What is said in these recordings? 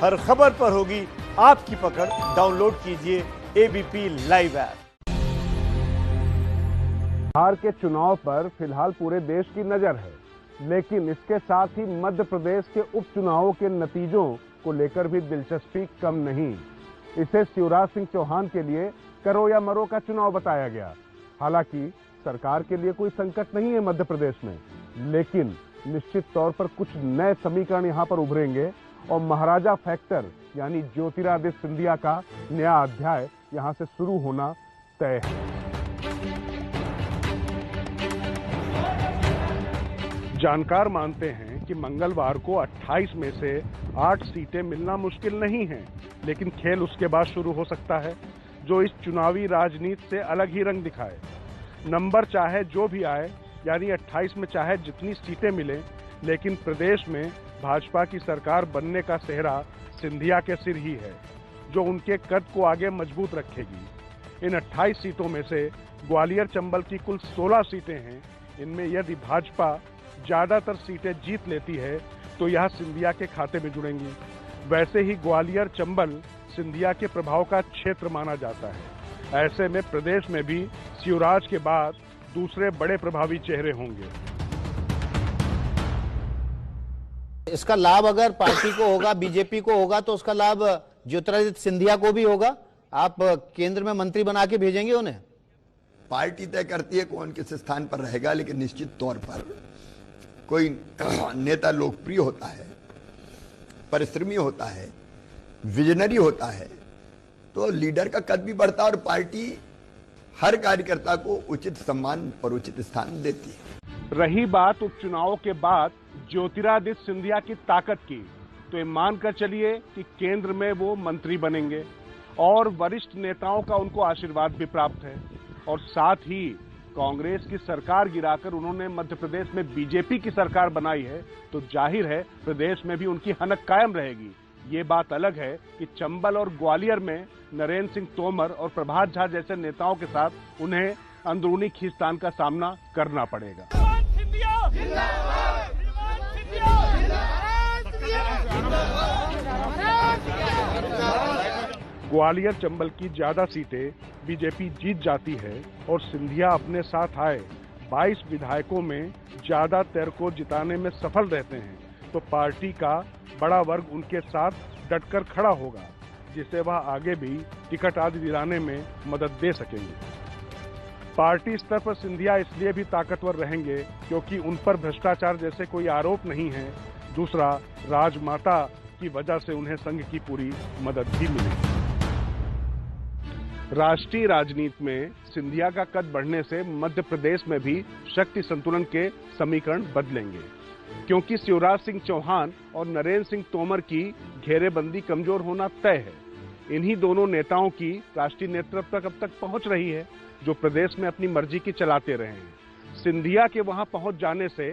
हर खबर पर होगी आपकी पकड़। डाउनलोड कीजिए एबीपी लाइव ऐप। बिहार के चुनाव पर फिलहाल पूरे देश की नजर है, लेकिन इसके साथ ही मध्य प्रदेश के उपचुनावों के नतीजों को लेकर भी दिलचस्पी कम नहीं। इसे शिवराज सिंह चौहान के लिए करो या मरो का चुनाव बताया गया। हालांकि सरकार के लिए कोई संकट नहीं है मध्य प्रदेश में, लेकिन निश्चित तौर पर कुछ नए समीकरण यहां पर उभरेंगे और महाराजा फैक्टर यानी ज्योतिरादित्य सिंधिया का नया अध्याय यहां से शुरू होना तय है। जानकार मानते हैं कि मंगलवार को 28 में से 8 सीटें मिलना मुश्किल नहीं है, लेकिन खेल उसके बाद शुरू हो सकता है जो इस चुनावी राजनीति से अलग ही रंग दिखाए। नंबर चाहे जो भी आए, यानी 28 में चाहे जितनी सीटें मिले, लेकिन प्रदेश में भाजपा की सरकार बनने का सेहरा सिंधिया के सिर ही है, जो उनके कद को आगे मजबूत रखेगी। इन 28 सीटों में से ग्वालियर चंबल की कुल 16 सीटें हैं। इनमें यदि भाजपा ज्यादातर सीटें जीत लेती है तो यह सिंधिया के खाते में जुड़ेंगी। वैसे ही ग्वालियर चंबल सिंधिया के प्रभाव का क्षेत्र माना जाता है। ऐसे में प्रदेश में भी शिवराज के बाद दूसरे बड़े प्रभावी चेहरे होंगे। इसका लाभ अगर पार्टी को होगा, बीजेपी को होगा, तो उसका लाभ ज्योतिरादित्य सिंधिया को भी होगा। आप केंद्र में मंत्री बना के भेजेंगे उन्हें? पार्टी तय करती है कौन किस स्थान पर रहेगा, लेकिन निश्चित तौर पर कोई नेता लोकप्रिय होता है, परिश्रमी होता है, विजनरी होता है, तो लीडर का कद भी बढ़ता है और पार्टी हर कार्यकर्ता को उचित सम्मान और उचित स्थान देती है। रही बात उपचुनावों के बाद ज्योतिरादित्य सिंधिया की ताकत की, तो ये मानकर चलिए कि केंद्र में वो मंत्री बनेंगे और वरिष्ठ नेताओं का उनको आशीर्वाद भी प्राप्त है। और साथ ही कांग्रेस की सरकार गिराकर उन्होंने मध्य प्रदेश में बीजेपी की सरकार बनाई है, तो जाहिर है प्रदेश में भी उनकी हनक कायम रहेगी। ये बात अलग है कि चंबल और ग्वालियर में नरेंद्र सिंह तोमर और प्रभात झा जैसे नेताओं के साथ उन्हें अंदरूनी खींचतान का सामना करना पड़ेगा। ग्वालियर चंबल की ज्यादा सीटें बीजेपी जीत जाती है और सिंधिया अपने साथ आए 22 विधायकों में ज्यादातर को जिताने में सफल रहते हैं, तो पार्टी का बड़ा वर्ग उनके साथ डटकर खड़ा होगा, जिसे वह आगे भी टिकट आदि दिलाने में मदद दे सकेंगे। पार्टी स्तर पर सिंधिया इसलिए भी ताकतवर रहेंगे क्योंकि उन पर भ्रष्टाचार जैसे कोई आरोप नहीं है। दूसरा, राजमाता की वजह से उन्हें संघ की पूरी मदद भी मिलेगी। राष्ट्रीय राजनीति में सिंधिया का कद बढ़ने से मध्य प्रदेश में भी शक्ति संतुलन के समीकरण बदलेंगे, क्योंकि शिवराज सिंह चौहान और नरेंद्र सिंह तोमर की घेरेबंदी कमजोर होना तय है। इन्हीं दोनों नेताओं की राष्ट्रीय नेतृत्व तक अब तक पहुंच रही है, जो प्रदेश में अपनी मर्जी की चलाते रहे हैं। सिंधिया के वहां पहुंच जाने से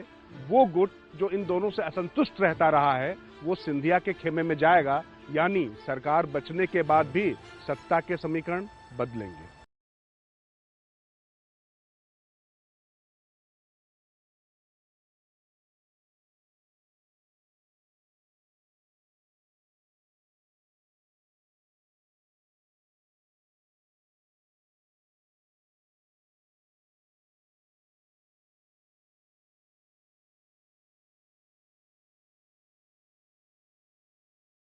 वो गुट जो इन दोनों से असंतुष्ट रहता रहा है, वो सिंधिया के खेमे में जाएगा, यानी सरकार बचने के बाद भी सत्ता के समीकरण बदलेंगे।